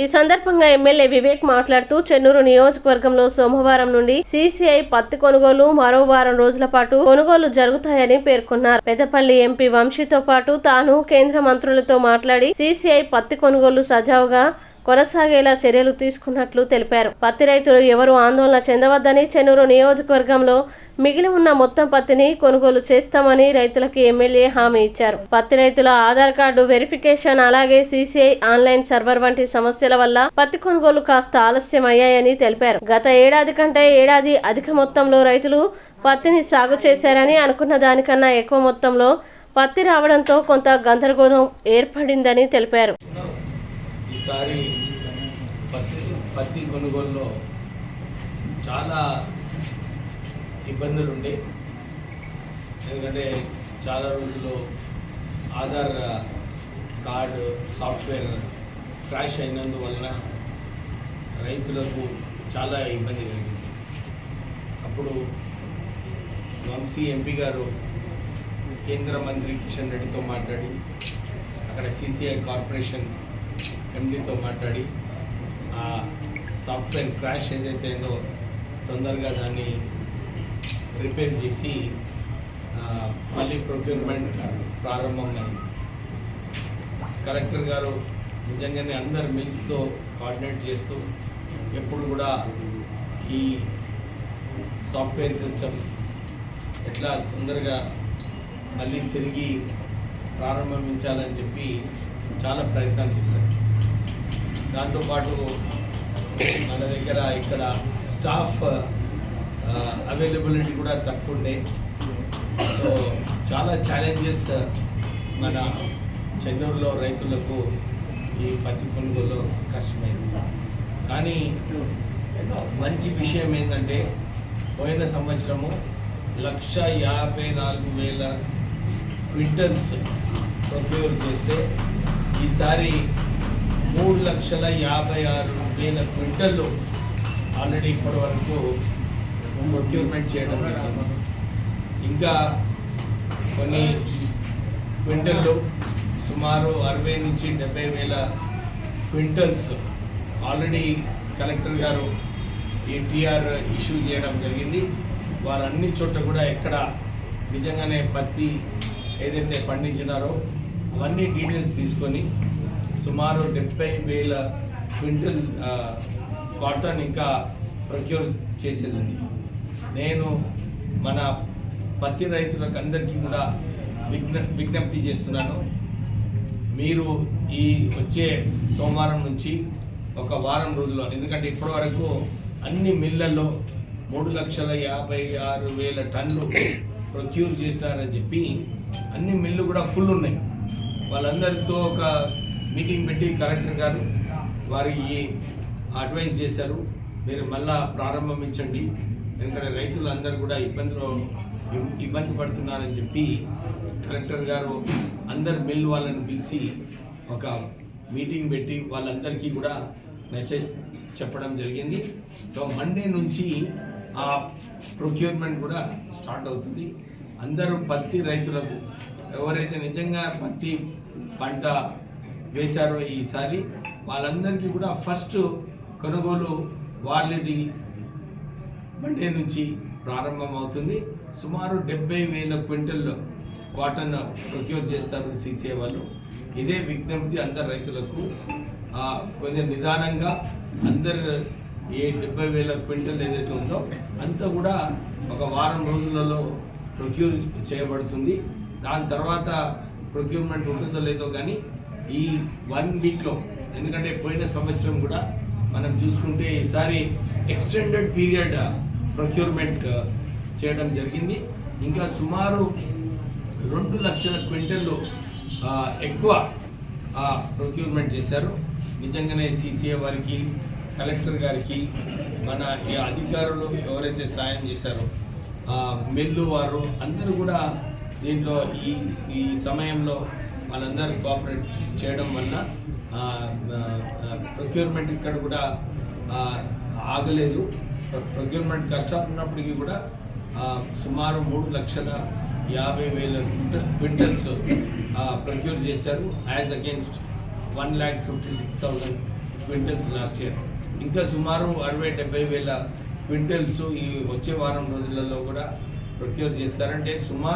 ఈ సందర్భంగా ఎమ్మెల్యే వివేక్ మాట్లాడుతూ చెన్నూరు నియోజకవర్గంలో సోమవారం నుండి సీసీఐ పత్తి కొనుగోలు మరో వారం రోజుల పాటు కొనుగోలు జరుగుతాయని పేర్కొన్నారు. పెద్దపల్లి ఎంపీ వంశీతో పాటు తాను కేంద్ర మంత్రులతో మాట్లాడి సీసీఐ పత్తి కొనుగోలు సజావుగా కొనసాగేలా చర్యలు తీసుకున్నట్లు తెలిపారు. పత్తి రైతులు ఎవరూ ఆందోళన చెందవద్దని, చెన్నూరు నియోజకవర్గంలో మిగిలి ఉన్న మొత్తం పత్తిని కొనుగోలు చేస్తామని రైతులకు ఎమ్మెల్యే హామీ ఇచ్చారు. పత్తి రైతుల ఆధార్ కార్డు వెరిఫికేషన్, అలాగే సీసీఐ ఆన్లైన్ సర్వర్ వంటి సమస్యల వల్ల పత్తి కొనుగోలు కాస్త ఆలస్యం అయ్యాయని తెలిపారు. గత ఏడాది కంటే ఏడాది అధిక మొత్తంలో రైతులు పత్తిని సాగు చేశారని, అనుకున్న దానికన్నా ఎక్కువ మొత్తంలో పత్తి రావడంతో కొంత గందరగోళం ఏర్పడిందని తెలిపారు. ఈసారి పత్తి కొనుగోలులో చాలా ఇబ్బందులు ఉండే, ఎందుకంటే చాలా రోజులు ఆధార్ కార్డు సాఫ్ట్వేర్ క్రాష్ అయినందువలన రైతులకు చాలా ఇబ్బంది కలిగింది. అప్పుడు వంశీ ఎంపీ గారు కేంద్ర మంత్రి కిషన్ రెడ్డితో మాట్లాడి, అక్కడ సీసీఐ కార్పొరేషన్ ఎండీతో మాట్లాడి ఆ సాఫ్ట్వేర్ క్రాష్ ఏదైతే ఉందో తొందరగా దాన్ని రిపేర్ చేసి మళ్ళీ ప్రొక్యూర్మెంట్ ప్రారంభమైంది. కలెక్టర్ గారు నిజంగానే అందరు మిల్స్తో కోఆర్డినేట్ చేస్తూ ఎప్పుడు కూడా ఈ సాఫ్ట్వేర్ సిస్టమ్ ఎట్లా తొందరగా మళ్ళీ తిరిగి ప్రారంభించాలని చెప్పి చాలా ప్రయత్నాలు చేశారు. దాంతోపాటు మన దగ్గర ఇక్కడ స్టాఫ్ అవైలబిలిటీ కూడా తక్కువ ఉండే, సో చాలా ఛాలెంజెస్ మన చెన్నూరులో రైతులకు ఈ పత్తి కొనుగోలు కష్టమైంది. కానీ మంచి విషయం ఏంటంటే పోయిన సంవత్సరము 1,54,000 క్వింటల్స్ ప్రొక్యూర్ చేస్తే ఈసారి 3,56,000 క్వింటళ్ళు ఆల్రెడీ ఇప్పటి వరకు ప్రొక్యూర్మెంట్ చేయడం జరిగింది. ఇంకా కొన్ని క్వింటళ్ళు సుమారు 60,000 నుంచి 70,000 క్వింటల్స్ ఆల్రెడీ కలెక్టర్ గారు ఈ టీఆర్ ఇష్యూ చేయడం జరిగింది. వారన్ని చోట్ల కూడా ఎక్కడ నిజంగానే పత్తి ఏదైతే పండించినారో అవన్నీ డీటెయిల్స్ తీసుకొని సుమారు 70,000 క్వింటల్ కాటన్ ఇంకా ప్రొక్యూర్ చేసేది ఉంది. నేను మన పత్తి రైతులకు అందరికీ కూడా విజ్ఞప్తి చేస్తున్నాను. మీరు ఈ వచ్చే సోమవారం నుంచి ఒక వారం రోజుల్లో, ఎందుకంటే ఇప్పటి వరకు అన్ని మిల్లల్లో 3,56,000 టన్నులు ప్రొక్యూర్ చేస్తారని చెప్పి అన్ని మిల్లు కూడా ఫుల్ ఉన్నాయి. వాళ్ళందరితో ఒక మీటింగ్ పెట్టి కలెక్టర్ గారు వారికి అడ్వైజ్ చేశారు, మీరు మళ్ళా ప్రారంభించండి, ఎందుకంటే రైతులు అందరూ కూడా ఇబ్బంది పడుతున్నారని చెప్పి కలెక్టర్ గారు అందరు మిల్ వాళ్ళని పిలిచి ఒక మీటింగ్ పెట్టి వాళ్ళందరికీ కూడా చెప్పడం జరిగింది. సో మండే నుంచి ఆ ప్రొక్యూర్మెంట్ కూడా స్టార్ట్ అవుతుంది. అందరూ పత్తి రైతులకు ఎవరైతే నిజంగా పత్తి పంట వేశారో ఈసారి వాళ్ళందరికీ కూడా ఫస్ట్ కొనుగోలు వాళ్ళది మండే నుంచి ప్రారంభం అవుతుంది. సుమారు 70,000 క్వింటల్ కాటన్ ప్రొక్యూర్ చేస్తారు సీసీఐ వాళ్ళు. ఇదే విజ్ఞప్తి అందరు రైతులకు, కొంచెం నిదానంగా అందరు ఏ 70,000 క్వింటల్ ఏదైతే ఉందో అంతా కూడా ఒక వారం రోజులలో ప్రొక్యూర్ చేయబడుతుంది. దాని తర్వాత ప్రొక్యూర్మెంట్ ఉంటుందో లేదో కానీ ఈ 1 వీక్లో, ఎందుకంటే పోయిన సంవత్సరం కూడా మనం చూసుకుంటే ఈసారి ఎక్స్టెండెడ్ పీరియడ్ ప్రొక్యూర్మెంట్ చేయడం జరిగింది. ఇంకా సుమారు 2 లక్షల క్వింటళ్ళు ఎక్కువ ప్రొక్యూర్మెంట్ చేశారు. నిజంగానే సీసీఐ వారికి, కలెక్టర్ గారికి, మన ఈ అధికారులు ఎవరైతే సాయం చేశారో మిల్లు వారు అందరూ కూడా దీంట్లో ఈ సమయంలో వాళ్ళందరూ కోఆపరేట్ చేయడం వల్ల ప్రొక్యూర్మెంట్ ఇక్కడ కూడా ఆగలేదు. ప్రొక్యూర్మెంట్ కష్టం ఉన్నప్పటికీ కూడా సుమారు 3,50,000 క్వింటల్స్ ప్రొక్యూర్ చేశారు. As against 1,56,000 quintals last year. ఇంకా సుమారు 60-70 వేల క్వింటల్స్ ఈ వచ్చే వారం రోజులలో కూడా ప్రొక్యూర్ చేస్తారంటే సుమారు